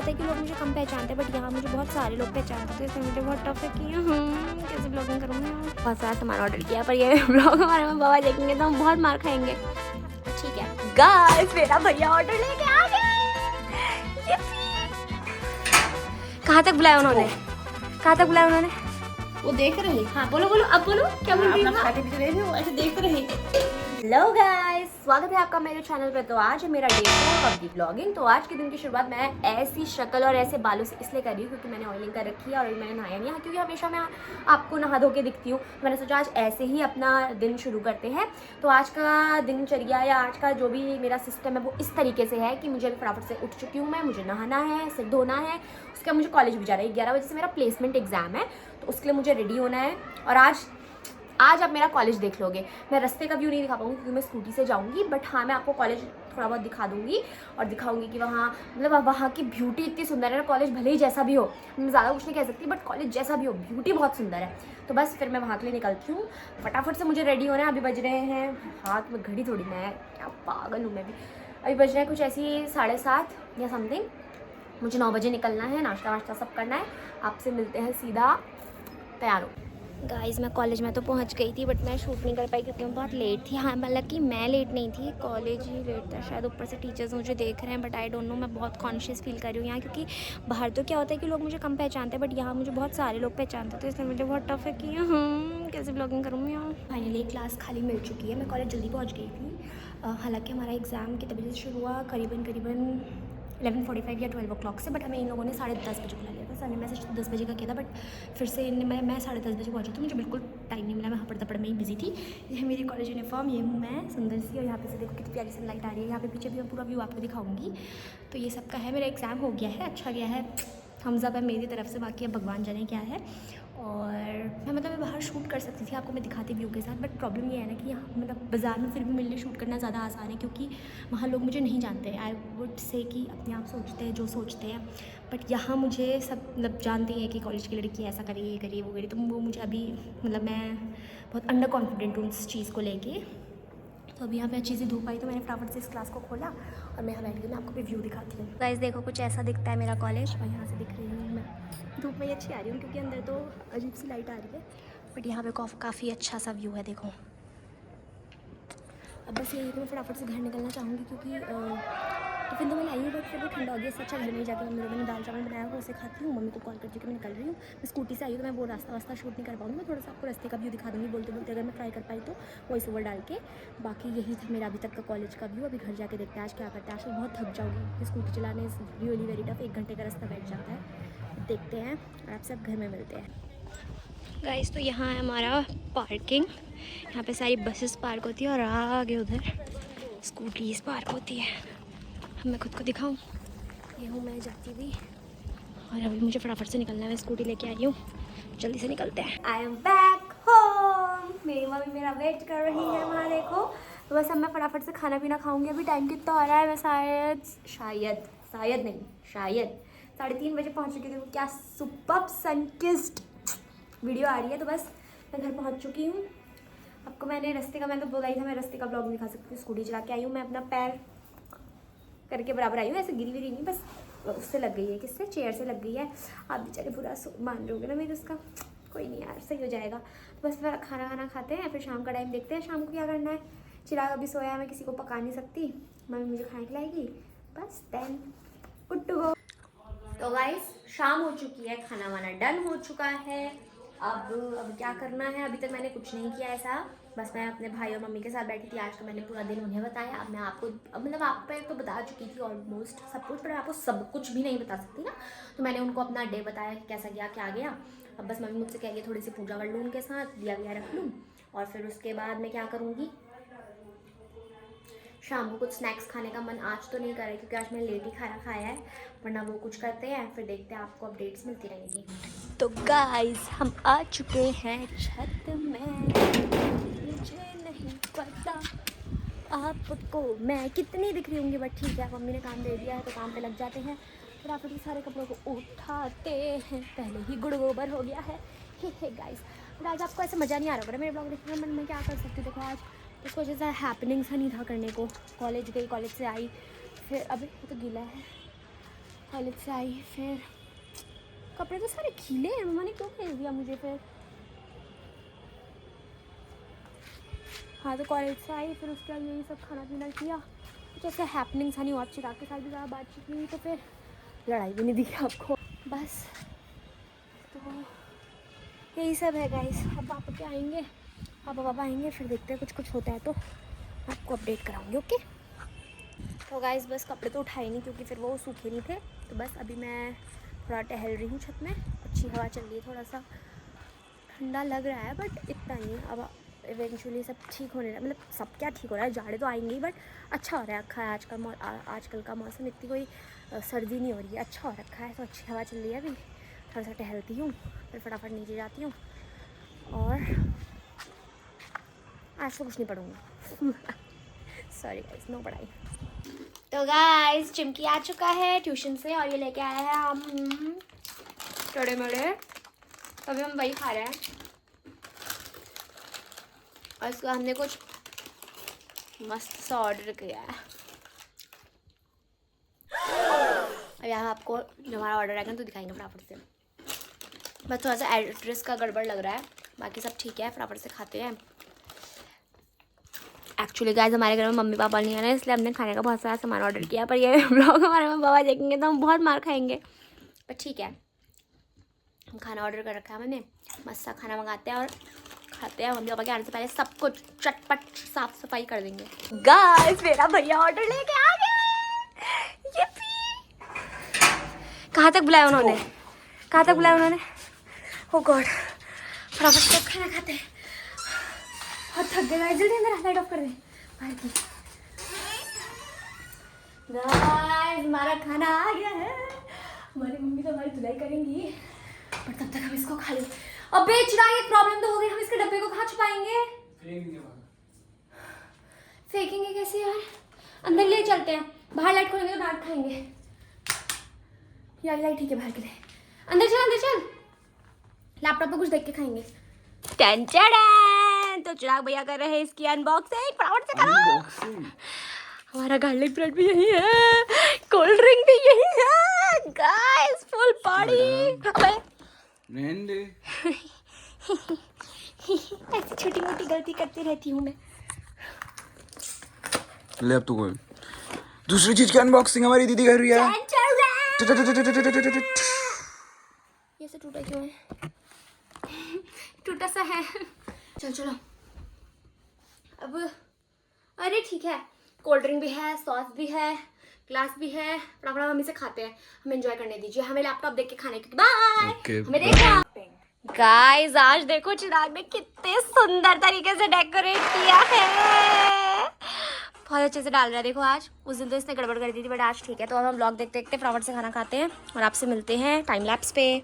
पता है कि लोग मुझे कम पहचानते हैं, बट यहाँ मुझे बहुत सारे लोग पहचानते हैं, तो इसलिए मुझे बहुत टफ है कि कैसे ब्लॉगिंग करूँगी। बहुत सारा सामान ऑर्डर किया, पर ये ब्लॉग हमारे में बाबा देखेंगे तो हम बहुत मार खाएंगे। ठीक है गाइस, मेरा भैया ऑर्डर लेके आ गए। कहाँ तक बुलाया उन्होंने? कहाँ तक बुलाया उन्होंने? वो देख रहे। हाँ बोलो बोलो, अब बोलो क्या बोल रही अपना खाते पीते देख रहे हो, ऐसे देख रहे। हेलो गाइस, स्वागत है आपका मेरे चैनल पे। तो आज है मेरा डे 4 ऑफ दी ब्लॉगिंग। तो आज के दिन की शुरुआत मैं ऐसी शक्ल और ऐसे बालों से इसलिए कर रही हूँ क्योंकि मैंने ऑयलिंग कर रखी है और मैंने नहाया नहीं है, क्योंकि हमेशा मैं आपको नहा धो के दिखती हूँ। मैंने सोचा आज ऐसे ही अपना दिन शुरू करते हैं। तो आज का दिनचर्या या आज का जो भी मेरा सिस्टम है वो इस तरीके से है कि मुझे अभी फटाफट से उठ चुकी हूँ मैं, मुझे नहाना है, सिर धोना है, उसके बाद मुझे कॉलेज भी जाना है। 11 बजे से मेरा प्लेसमेंट एग्जाम है, तो उसके लिए मुझे रेडी होना है। और आज आप मेरा कॉलेज देख लोगे। मैं रास्ते का व्यू नहीं दिखा पाऊंगी क्योंकि मैं स्कूटी से जाऊंगी, बट हाँ मैं आपको कॉलेज थोड़ा बहुत दिखा दूंगी और दिखाऊंगी कि वहाँ मतलब वहाँ की ब्यूटी इतनी सुंदर है। कॉलेज भले ही जैसा भी हो, मैं ज़्यादा कुछ नहीं कह सकती, बट कॉलेज जैसा भी हो ब्यूटी बहुत सुंदर है। तो बस फिर मैं वहाँ के लिए निकलती हूँ। फटाफट से मुझे रेडी होना है। अभी बज रहे हैं, हाथ में घड़ी थोड़ी, मैं क्या पागल हूँ मैं भी। अभी बज रहे हैं कुछ ऐसी 7:30 या समथिंग। मुझे 9 बजे निकलना है, नाश्ता वाश्ता सब करना है। आपसे मिलते हैं सीधा, तैयार हो। गाइस मैं कॉलेज में तो पहुंच गई थी, बट मैं शूट नहीं कर पाई क्योंकि मैं बहुत लेट थी। हाँ मतलब कि मैं लेट नहीं थी, कॉलेज ही लेट था शायद। ऊपर से टीचर्स मुझे देख रहे हैं, बट आई डोंट नो, मैं बहुत कॉन्शियस फील कर रही हूँ यहाँ, क्योंकि बाहर तो क्या होता है कि लोग मुझे कम पहचानते हैं, बट यहाँ मुझे बहुत सारे लोग पहचानते हैं, तो इसलिए मुझे बहुत टफ है कि कैसे ब्लॉगिंग करूँ यहाँ। फाइनली क्लास खाली मिल चुकी है, मैं कॉलेज जल्दी पहुँच गई थी। हालाँकि हमारा एग्ज़ाम कितने बजे से शुरू हुआ, करीबन 11:45 या 12 o'clock से, बट हमें इन लोगों ने 10:30 बजे बुला लिया था। सर ने मैसेज 10 बजे का किया था, बट फिर से मैं 10:30 बजे पहुंची थी। मुझे बिल्कुल टाइम नहीं मिला, मैं हपड़ तपड़ में ही बिजी थी। ये है मेरी कॉलेज यूनिफॉर्म, ये हूँ मैं सुंदर सी, और यहाँ पे से देखो कितनी प्यारी सनलाइट आ रही है। यहाँ पे पीछे भी मैं पूरा व्यू आपको दिखाऊंगी। तो ये सब का है। मेरा एग्ज़ाम हो गया है, अच्छा गया है, थम्स अप है मेरी तरफ से। बाकी अब भगवान जाने क्या है। और मैं मतलब मैं बाहर शूट कर सकती थी, आपको मैं दिखाती व्यू के साथ, बट प्रॉब्लम ये है ना कि यहाँ मतलब बाज़ार में फिर भी मेरे लिए शूट करना ज़्यादा आसान है, क्योंकि वहाँ लोग मुझे नहीं जानते। आई वुड से कि अपने आप सोचते हैं जो सोचते हैं, बट यहाँ मुझे सब मतलब जानते हैं कि कॉलेज की लड़की ऐसा करिए, ये करिए, वो करिए। तो वो मुझे अभी मतलब मैं बहुत अंडर कॉन्फिडेंट हूँ उस चीज़ को लेके। तो अभी यहाँ पे अच्छी सी धूप आई, तो मैंने फटाफट से इस क्लास को खोला और मैं यहाँ बैठ गई। मैं आपको भी व्यू दिखाती हूँ। गाइस देखो कुछ ऐसा दिखता है मेरा कॉलेज, और यहाँ से दिख रही हूँ मैं। धूप में ही अच्छी आ रही हूँ क्योंकि अंदर तो अजीब सी लाइट आ रही है, बट यहाँ पे काफ़ी अच्छा सा व्यू है, देखो। अब बस यही कि मैं फटाफट से घर निकलना चाहूँगी, क्योंकि टिफिन तो मैं लाई हूँ, बट फिर वो ठंडा हो गया। इससे अच्छा घर में ही जाकर मम्मी लोगों ने दाल चावल बनाया हुआ उसे खाती हूँ। मम्मी को कॉल करके मैं निकल रही हूँ। मैं स्कूटी से आई हूँ, तो मैं वो रास्ता शूट नहीं कर पाऊँगी। मैं थोड़ा सा आपको रास्ते का व्यू दिखा दूँगी बोलते बोलते, अगर मैं ट्राई कर पाई तो वॉइस ओवर डाल के। बाकी यही था मेरा अभी तक का कॉलेज का व्यू। अभी घर जाके देखते हैं आज क्या करते हैं। आज तो बहुत थक जाऊँगी, स्कूटी चलाने रियली वेरी टफ, 1 घंटे का रास्ता बैठ जाता है। देखते हैं और आपसे अब घर में मिलते हैं। गाइस तो यहाँ है हमारा पार्किंग, यहाँ पे सारी बसेस पार्क होती है और आगे उधर स्कूटीज पार्क होती है। अब मैं खुद को दिखाऊं, ये हूँ मैं जाती हुई, और अभी मुझे फटाफट से निकलना है। मैं स्कूटी लेके आई हूँ, जल्दी से निकलते हैं। I am back home. मेरी मम्मी मेरा वेट कर रही है वहाँ, देखो। तो बस अब मैं फटाफट से खाना पीना खाऊंगी। अभी टाइम कितना हो रहा है, मैं शायद 3:30 बजे पहुँच चुकी थी। क्या सुपर्ब सनकिस्ड वीडियो आ रही है। तो बस मैं घर पहुंच चुकी हूँ। आपको मैंने तो बोला ही था, मैं रास्ते का ब्लॉग नहीं दिखा सकती। स्कूटी चला के आई हूँ मैं, अपना पैर करके बराबर आई हूँ, ऐसे गिरी विरी नहीं, बस उससे लग गई है। किससे? चेयर से लग गई है। आप बेचारे बुरा मान रहे होगे ना मेरे, उसका कोई नहीं यार, सही हो जाएगा। तो बस फिर खाना खाते हैं, फिर शाम का टाइम देखते हैं शाम को क्या करना है। चिराग अभी सोया है, मैं किसी को पका नहीं सकती, मम्मी मुझे खाने खिलाएगी, बस देन गुड टू गो। तो गाइस शाम हो चुकी है, खाना वाना डन हो चुका है। अब क्या करना है, अभी तक मैंने कुछ नहीं किया ऐसा। बस मैं अपने भाई और मम्मी के साथ बैठी थी। आज तो मैंने पूरा दिन उन्हें बताया। अब मैं आपको मतलब आप पे तो बता चुकी थी ऑलमोस्ट सब कुछ, पर आपको सब कुछ भी नहीं बता सकती ना। तो मैंने उनको अपना डे बताया कि कैसा गया क्या गया। अब बस मम्मी मुझसे कह रही है थोड़ी सी पूजा कर लूँ उनके साथ, दिया विया रख लूँ, और फिर उसके बाद मैं क्या करूँगी, शाम को कुछ स्नैक्स खाने का मन आज तो नहीं कर रहा है क्योंकि आज मैंने लेट ही खाना खाया है, वरना वो कुछ करते हैं, फिर देखते हैं, आपको अपडेट्स मिलती रहेंगी। तो गाइस हम आ चुके हैं छत में। मुझे नहीं पता आपको मैं कितनी दिख रही होंगी, बट ठीक है, मम्मी ने काम दे दिया है तो काम पे लग जाते हैं। फिर आप सारे कपड़ों को उठाते हैं, पहले ही गुड़ गोबर हो गया है। हे गाइस, आज आपको ऐसे मज़ा नहीं आ रहा होगा मेरे ब्लॉग देखने में। मैं क्या कर सकती हूँ, देखो आज इस वजह से हैपनिंग सा नहीं था करने को। कॉलेज गई, कॉलेज से आई, फिर अभी तो गीला है, कॉलेज से आई, फिर कपड़े तो सारे गीले हैं, मम्मा ने क्यों भेज दिया मुझे फिर। हाँ तो कॉलेज से आई, फिर उसके बाद यही सब खाना पीना किया, कुछ ऐसे हैपनिंग्स नहीं हुआ, चिराग के साथ भी ज़्यादा बातचीत नहीं हुई, तो फिर लड़ाई भी नहीं दिखी आपको, बस तो यही सब है गाइस। अब पापा के आएंगे, पापा आएंगे, फिर देखते हैं कुछ होता है तो आपको अपडेट कराऊंगी, ओके। तो गाइस बस कपड़े तो उठाए नहीं क्योंकि फिर वो सूखे नहीं थे, तो बस अभी मैं थोड़ा टहल रही हूँ छत में, अच्छी हवा चल रही है, थोड़ा सा ठंडा लग रहा है बट इतना नहीं। अब इवेंचुअली सब ठीक होने मतलब सब क्या ठीक हो रहा है, जाड़े तो आएंगे ही बट अच्छा हो रहा है। अच्छा है आजकल का मौसम, इतनी कोई सर्दी नहीं हो रही है, अच्छा हो रखा है, तो अच्छी हवा चल रही है। अभी थोड़ा सा टहलती हूँ, फिर फटाफट नीचे जाती हूँ, और आज तो कुछ नहीं पढ़ूँगी सॉरी गाइस, नो पढ़ाई। तो गाइस चिमकी आ चुका है ट्यूशन से, और ये लेके आया है हम टोड़े मोड़े, अभी हम वही खा रहे हैं, और इसको हमने कुछ मस्त सा ऑर्डर किया है। अब यहाँ आपको जो हमारा ऑर्डर आएगा तो दिखाएंगे फटाफट से, बस थोड़ा सा एड्रेस का गड़बड़ लग रहा है, बाकी सब ठीक है, फटाफट से खाते हैं। एक्चुअली गाइस हमारे घर में मम्मी पापा नहीं है ना, इसलिए हमने खाने का बहुत सारा सामान ऑर्डर किया, पर ये ब्लॉग हमारे मम्मी पापा देखेंगे तो हम बहुत मार खाएंगे, पर ठीक है, हम खाना ऑर्डर कर रखा है मैंने, मस्त सा खाना मंगाते हैं और खाते हैं। मम्मी पापा के आने से पहले सब कुछ चटपट साफ सफाई कर देंगे। गाइस मेरा भैया ऑर्डर लेके आ गया, ये कहाँ तक बुलाया उन्होंने, कहाँ तक बुलाया उन्होंने, ओ गॉड, फटाफट से खाना खाते हैं, और थक गए गाइस, जल्दी अंदर लाइट ऑफ कर दे बाहर की। गाइस हमारा खाना आ गया है, हमारी मम्मी तो हमारी धुलाई करेंगी, पर तब तक हम इसको खा लेंगे। अबे चिराग एक प्रॉब्लम तो हो गई, हम इसके डब्बे को कहाँ छुपाएंगे, फेंकेंगे कैसे यार, अंदर ले चलते हैं, बाहर लाइट खोलेंगे तो डांट खाएंगे। यार लाइट ठीक है बाहर के लिए, अंदर चल, लैपटॉप पे कुछ देख के खाएंगे। तो चिराग भैया कर रहे हैं इसकी अनबॉक्सिंग, फटाफट से करो। हमारा गार्लिक ब्रेड भी यही है, कोल्ड ड्रिंक भी यही है, गाइस फुल पार्टी। अबे ऐसी छोटी मोटी गलती करती रहती हूँ मैं। ले अब तू कोई दूसरी चीज की अनबॉक्सिंग हमारी दीदी कर रही है। ये से टूटा क्यों है, टूटा सा है, चलो अब। अरे ठीक है, कोल्ड ड्रिंक भी है, सॉस भी है, ग्लास भी है, फटाफट हम इसे खाते हैं, हमें एंजॉय करने दीजिए, हमें लैपटॉप देख के खाने की बाय। हमें देखो गाइस, आज देखो चिराग ने कितने सुंदर तरीके से डेकोरेट किया है, बहुत अच्छे से डाल रहा है। देखो आज, उस दिन तो इसने गड़बड़ कर दी थी बट आज ठीक है। तो अब हम ब्लॉग देखते देखते फटाफट से खाना खाते हैं और आपसे मिलते हैं टाइम लैप्स पे।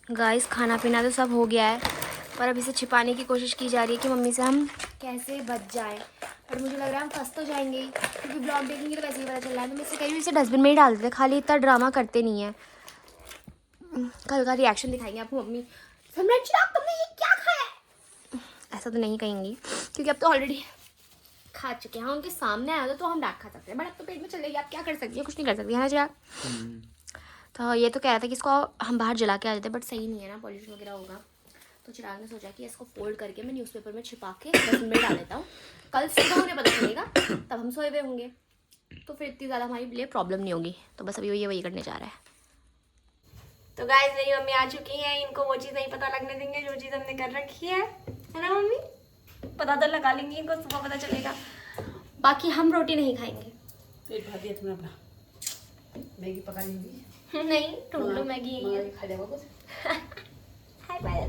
गाइस खाना पीना तो सब हो गया है, पर अब इसे छिपाने की कोशिश की जा रही है कि मम्मी से हम कैसे बच जाएं, पर मुझे लग रहा है हम फंस तो जाएंगे ही, क्योंकि ब्लॉग देखेंगे तो वैसे ही पता चल रहा है। तो मैं इससे कहीं इसे डस्टबिन में ही डाल देते, खाली इतना ड्रामा करते नहीं है। कल का रिएक्शन दिखाएंगे आपको मम्मी, चिराग तुमने ये क्या खाया, ऐसा तो नहीं कहेंगी क्योंकि अब तो ऑलरेडी खा चुके हैं, उनके सामने आया तो हम डाक खा सकते हैं, बट अब तो पेट में चलेगी, आप क्या कर सकती है, कुछ नहीं कर सकती है ना चिराग। तो ये तो कह रहा था कि इसको हम बाहर जला के आ जाते, बट सही नहीं है ना, पॉल्यूशन वगैरह होगा। तो चिराग ने सोचा कि इसको फोल्ड करके मैं न्यूज़पेपर में छिपा के डस्टबिन में डाल देता हूँ, कल सुबह उन्हें पता चलेगा तब हम सोए हुए होंगे, तो फिर इतनी ज़्यादा हमारे लिए प्रॉब्लम नहीं होगी। तो बस अभी वही करने जा रहा है। तो गाइस मेरी मम्मी आ चुकी हैं, इनको वो चीज़ नहीं पता लगने देंगे जो चीज़ हमने कर रखी है ना मम्मी, पता तो लगा लेंगे इनको, सुबह पता चलेगा। बाकी हम रोटी नहीं खाएंगे, पेट भर दिया तुमने अपना, मैगी पका लेंगी। नहीं ढूंढ लो मैगी खा जाएगा कुछ। हाय बाय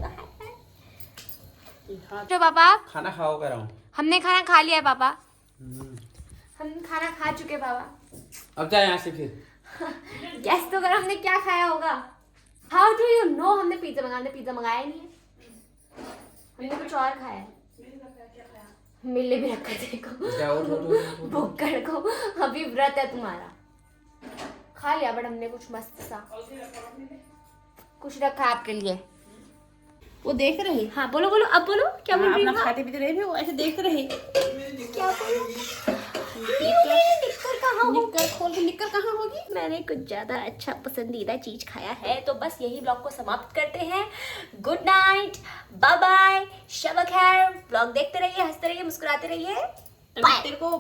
तो पापा खाना खाओ कर रहा हूँ। हमने खाना खा लिया है पापा, हम खाना खा चुके पापा। अब जा यहाँ से फिर। गैस तो कर हमने क्या खाया होगा। हाउ डू यू नो हमने पिज्जा मंगाया ही नहीं है, हमने कुछ और खाया है। मिले भी रखा देखो, बुक्कड़ को अभी व्रत है तुम्हारा, खा लिया बट हमने कुछ मस्त सा कुछ रखा है आपके लिए। वो देख रहे। हाँ बोलो बोलो, अब बोलो क्या बोल रही अपना हो? खाते पीते रहे भी वो ऐसे देख रहे। क्या बोलो? निक्कर कहाँ हो? निक्कर खोल के, निक्कर कहाँ होगी? मैंने कुछ ज्यादा अच्छा पसंदीदा चीज खाया है। तो बस यही ब्लॉग को समाप्त करते हैं। गुड नाइट, बाय बाय, शब खैर। ब्लॉग देखते रहिए, हंसते रहिए, मुस्कुराते रहिए। तेरे को